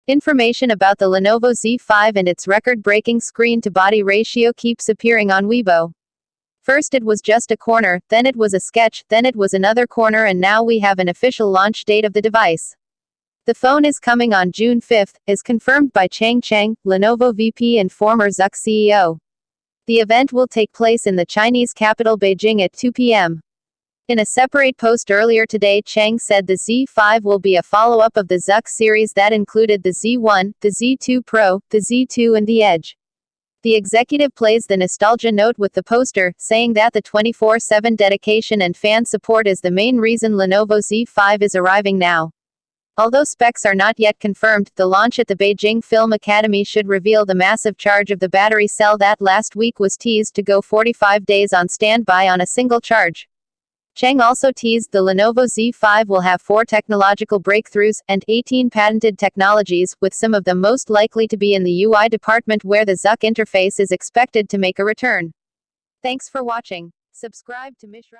Information about the Lenovo Z5 and its record-breaking screen-to-body ratio keeps appearing on Weibo. First it was just a corner, then it was a sketch, then it was another corner, and now we have an official launch date of the device. The phone is coming on June 5, as confirmed by Chang, Lenovo VP and former Zuck CEO. The event will take place in the Chinese capital Beijing at 2 p.m. In a separate post earlier today, Chang said the Z5 will be a follow-up of the Zuck series that included the Z1, the Z2 Pro, the Z2 and the Edge. The executive plays the nostalgia note with the poster, saying that the 24/7 dedication and fan support is the main reason Lenovo Z5 is arriving now. Although specs are not yet confirmed, the launch at the Beijing Film Academy should reveal the massive charge of the battery cell that last week was teased to go 45 days on standby on a single charge. Chang also teased the Lenovo Z5 will have 4 technological breakthroughs and 18 patented technologies, with some of them most likely to be in the UI department where the Zuck interface is expected to make a return. Thanks for watching. Subscribe to Mishra.